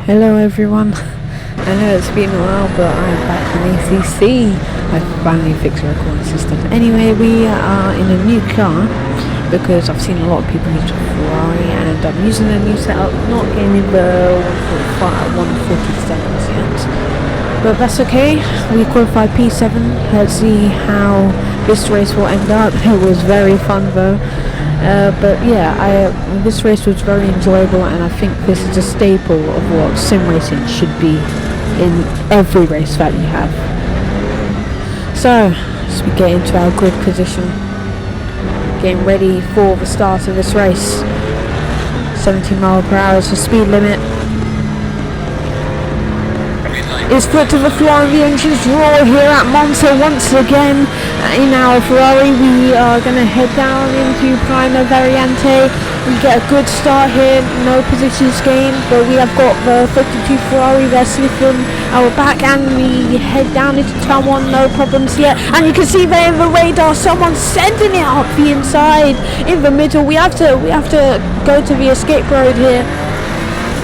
Hello everyone. I know it's been a while, but I'm back from ACC. I finally fixed the recording system. Anyway, we are in a new car because I've seen a lot of people use a Ferrari, and I'm using a new setup, not getting the 147s yet. But that's okay. We qualified P7. Let's see how this race will end up. It was very fun though. But yeah, this race was very enjoyable, and I think this is a staple of what sim racing should be in every race that you have. So, as we get into our grid position, getting ready for the start of this race. 70 mph is the speed limit. It's put to the floor and the engines roar here at Monza once again. In our Ferrari, we are going to head down into Prima Variante. We get a good start here, no positions gained, but we have got the 52 Ferrari there sniffing our back, and we head down into turn 1, no problems yet. And you can see there in the radar, someone's sending it up the inside, in the middle. We have to go to the escape road here.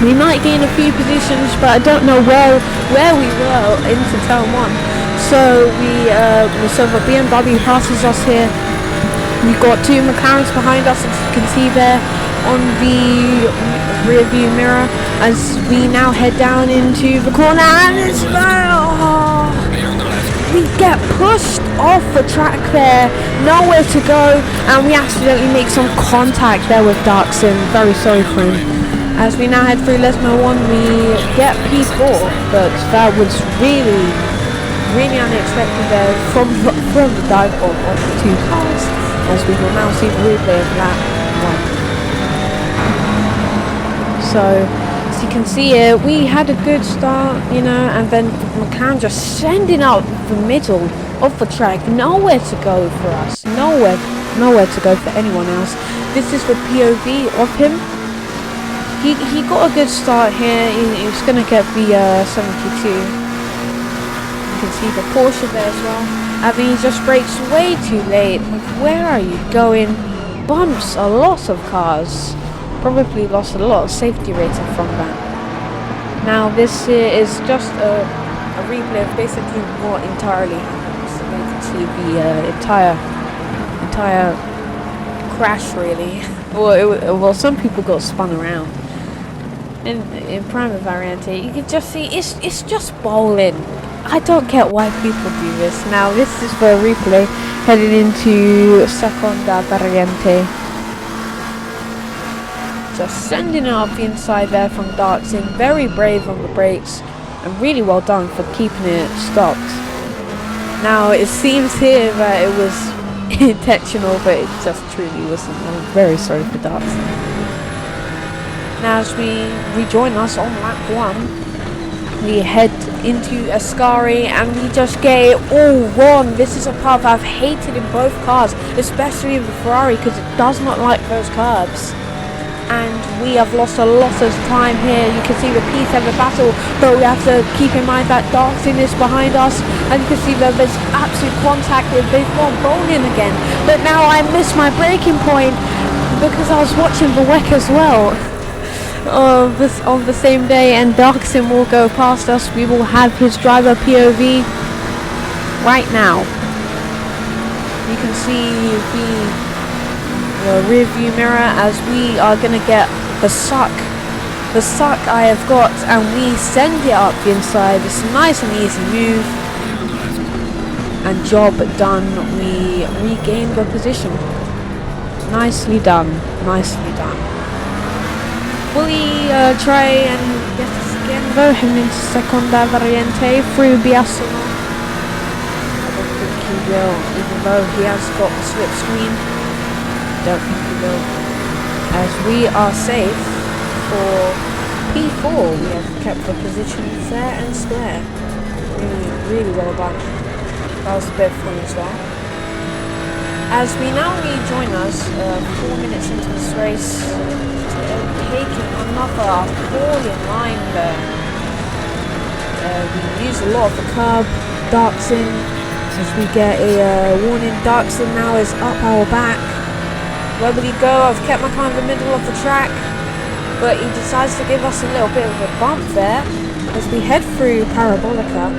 We might gain a few positions, but I don't know where we were into turn 1. So the BMW passes us here. We've got two McLarens behind us, as you can see there on the rear view mirror, as we now head down into the corner, and it's we get pushed off the track there, nowhere to go, and we accidentally make some contact there with Darkson. Very sorry for him. As we now head through Lesmo 1, we get P4, but that was really unexpected there from the dive of the two cars, as we will now see the replay of lap 1. So, as you can see here, we had a good start, and then McLaren just sending out the middle of the track, nowhere to go for us, nowhere to go for anyone else. This is the POV of him. He got a good start here. He was going to get the 72. You can see the Porsche there as well. I mean, he just brakes way too late. Like, where are you going? Bumps a lot of cars. Probably lost a lot of safety rating from that. Now this is just a replay of basically what entirely happened. So you can see the entire crash really. Well, some people got spun around. In Prima Variante, you can just see it's just bowling. I don't get why people do this. Now this is the replay heading into Seconda Variante. Just sending it up the inside there from Darkson. Very brave on the brakes, and really well done for keeping it stopped. Now it seems here that it was intentional, but it just truly wasn't. I'm very sorry for Darkson. Now as we rejoin us on lap 1, we head into Ascari, and we just get it all wrong. This is a path I've hated in both cars, especially in the Ferrari, because it does not like those curves. And we have lost a lot of time here. You can see the P7 battle, but we have to keep in mind that Darkson is behind us, and you can see that there's absolute contact with they've gone bowling again. But now I missed my braking point because I was watching the WEC as well. On the same day, and Darkson will go past us. We will have his driver POV right now. You can see the rear view mirror as we are going to get the suck I have got, and we send it up the inside. It's a nice and easy move, and job done. We regain the position. Nicely done. Will he try and get us again though, heading into Seconda Variante through Biasolo? I don't think he will, even though he has got the slipstream. Don't think he will. As we are safe for P4, we have kept the position fair and square. Really well done. That was a bit of fun as well. As we now rejoin us 4 minutes into this race, taking another appalling line there. We use a lot of the curb. Darkson, as we get a warning, Darkson now is up our back. Where will he go? I've kept my car in the middle of the track. but he decides to give us a little bit of a bump there as we head through Parabolica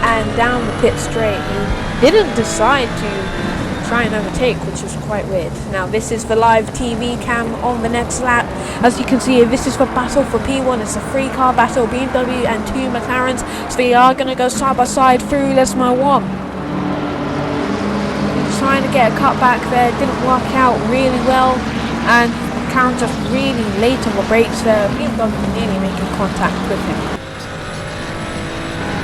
and down the pit straight. He didn't decide to try and overtake, which was quite weird. Now this is the live TV cam on the next lap. As you can see, this is the battle for P1. It's a 3-car battle, BMW and 2 McLarens. So they are going to go side by side through Lesmo 1. Trying to get a cut back there, didn't work out really well, and McLaren just really late on the brakes there. BMW nearly making contact with him.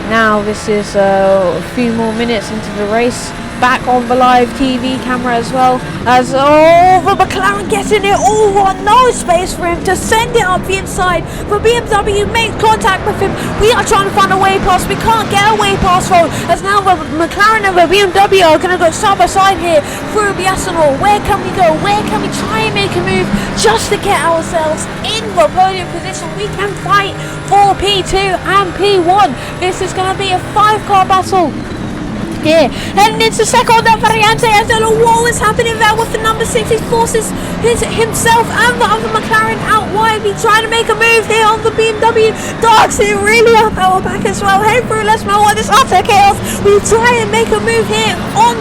Now this is a few more minutes into the race. Back on the live TV camera as well, as the McLaren gets in it, no space for him to send it up the inside. The BMW makes contact with him. We are trying to find a way past. We can't get a way past road, as now the McLaren and the BMW are going to go side by side here through the Arsenal. Where can we go? Where can we try and make a move just to get ourselves in the podium position? We can fight for P2 and P1. This is going to be a 5-car battle here, heading into second variante. I don't know what was happening there with the number 6. He forces himself and the other McLaren out wide. He trying to make a move here on the BMW. Darks it really up our back as well. Head through Lesmo 1. This after chaos. We try and make a move here on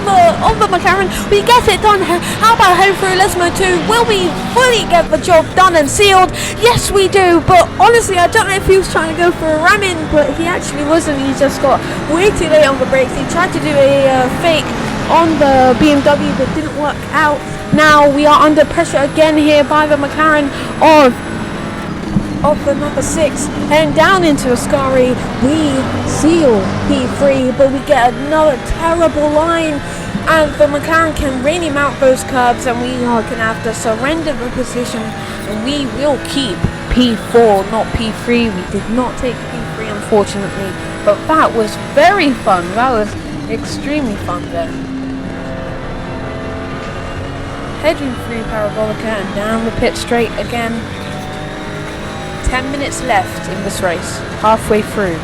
the McLaren. We get it done. How about head through Lesmo 2? Will we fully get the job done and sealed? Yes, we do. But honestly, I don't know if he was trying to go for a ram-in, but he actually wasn't. He just got way too late on the brakes. He tried to do a fake on the BMW but didn't work out. Now we are under pressure again here by the McLaren of the number 6, and down into Ascari. We seal P3, but we get another terrible line, and the McLaren can really mount those curbs, and we are going to have to surrender the position, and we will keep P4, not P3. We did not take P3, unfortunately, but that was very fun. That was extremely fun there. Heading through Parabolica and down the pit straight again. 10 minutes left in this race, halfway through.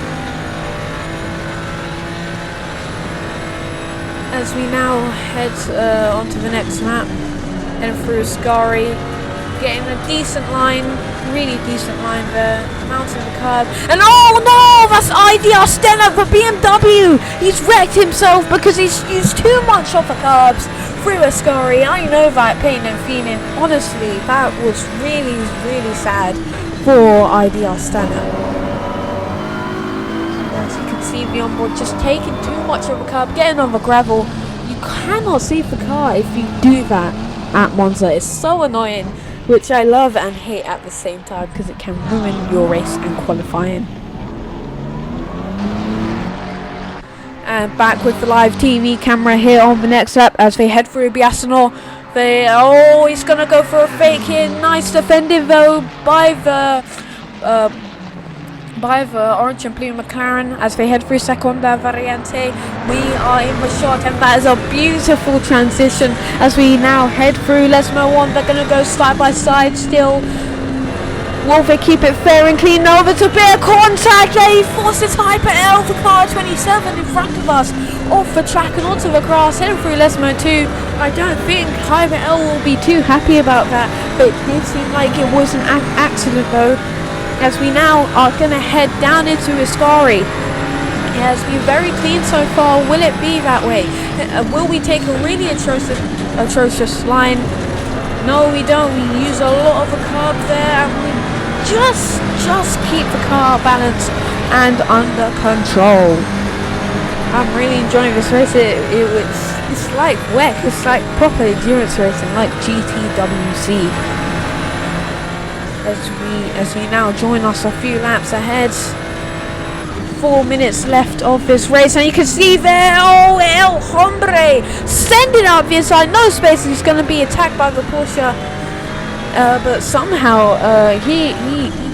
As we now head onto the next lap, heading through Ascari, getting a decent line, really decent line there, mounting the curb, and oh no, that's IDR Stenner for BMW. He's wrecked himself because he's used too much of the curbs through Ascari. I know that pain and feeling. Honestly, that was really, really sad for IDR Stenner. As you can see, the onboard just taking too much of a curb, getting on the gravel. You cannot save the car if you do that at Monza. It's so annoying, which I love and hate at the same time because it can ruin your race and qualifying. And back with the live TV camera here on the next lap as they head through Biasino. He's going to go for a fake here. Nice defending though by the orange and blue McLaren as they head through Seconda Variante. We are in the shot, and that is a beautiful transition as we now head through Lesmo 1. They're going to go side by side still. Will they keep it fair and clean? No, there's a bit of contact. He forces Hyper L for car 27 in front of us off the track and onto the grass, heading through Lesmo 2. I don't think Hyper L will be too happy about that, but it did seem like it was an accident though, as we now are going to head down into Ascari. It has been very clean so far. Will it be that way? Will we take a really atrocious line? No, we don't. We use a lot of the curb there, and we just keep the car balanced and under control. I'm really enjoying this race. It's like WEC. It's like proper endurance racing, like GTWC. As we now join us a few laps ahead. 4 minutes left of this race, and you can see there, El Hombre sending up the inside, no space. He's going to be attacked by the Porsche, but somehow he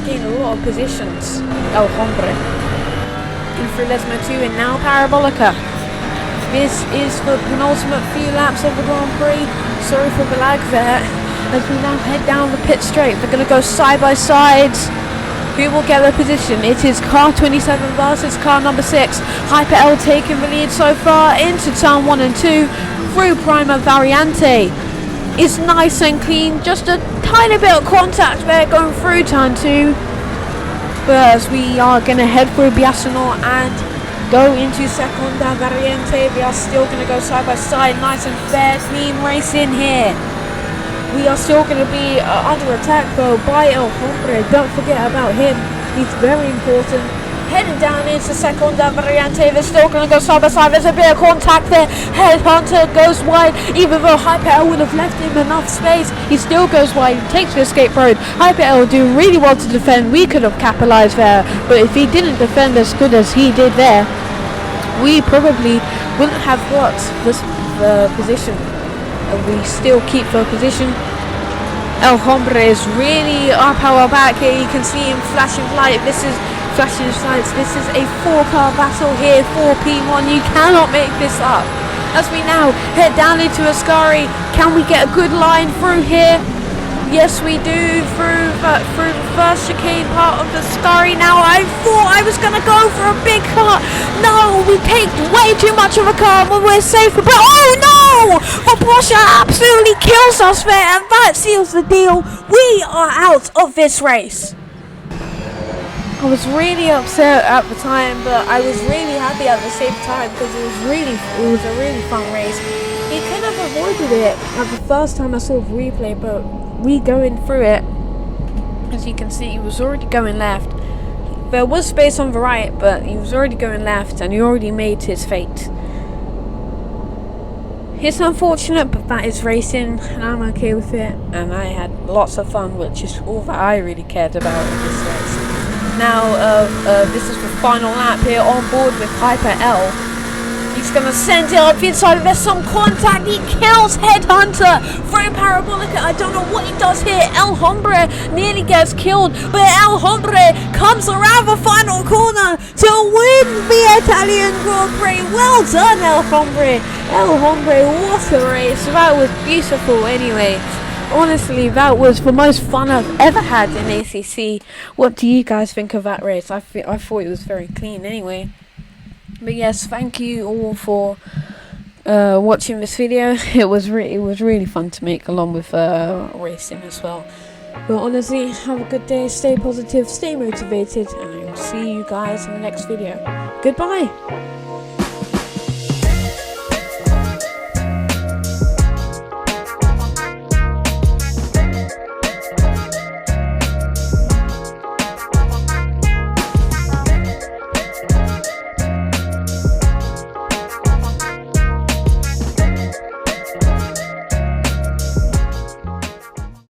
gained a lot of positions. El Hombre in through Lesmo 2 and now Parabolica. This is the penultimate few laps of the Grand Prix. Sorry for the lag there. As we now head down the pit straight, they're going to go side by side. Who will get the position? It is car 27 versus car number 6. Hyper L taking the lead so far into turn 1 and 2 through Prima Variante. is nice and clean. Just a tiny bit of contact there going through turn 2. But as we are going to head through Biasino and go into Seconda Variante, we are still going to go side by side. Nice and fair, clean racing here. We are still going to be under attack though by El Hombre. Don't forget about him. He's very important. Heading down into Seconda Variante, they're still going to go side by side. There's a bit of contact there. Headhunter goes wide, even though Hyper would have left him enough space. He still goes wide, takes the escape road. Hyper doing really well to defend. We could have capitalized there, but if he didn't defend as good as he did there, we probably wouldn't have got this position. We still keep the position. El Hombre is really up our back here. You can see him flashing light. This is flashing lights. This is a 4-car battle here, 4P1. You cannot make this up. As we now head down into Ascari, can we get a good line through here? Yes, we do, through the first chicane part of the Ascari. Now I thought I was going to go for a big car. No, we take way too much of a car when we're safe. But oh no! The Porsche absolutely kills us there, and that seals the deal. We are out of this race. I was really upset at the time, but I was really happy at the same time because it was a really fun race. He could have avoided it at the first time I saw the replay, but we going through it, as you can see, he was already going left. There was space on the right, but he was already going left, and he already made his fate. It's unfortunate, but that is racing, and I'm okay with it. And I had lots of fun, which is all that I really cared about in this race. Now, this is the final lap here on board with Hyper L. He's going to send it up inside. There's some contact. He kills Headhunter through Parabolica. I don't know what he does here. El Hombre nearly gets killed, but El Hombre comes around the final corner to win the Italian Grand Prix. Well done, El Hombre. El Hombre, what a race. That was beautiful anyway. Honestly, that was the most fun I've ever had in ACC. What do you guys think of that race? I thought it was very clean anyway. But yes, thank you all for watching this video. It was really fun to make, along with racing as well. But honestly, have a good day, stay positive, stay motivated, and I will see you guys in the next video. Goodbye!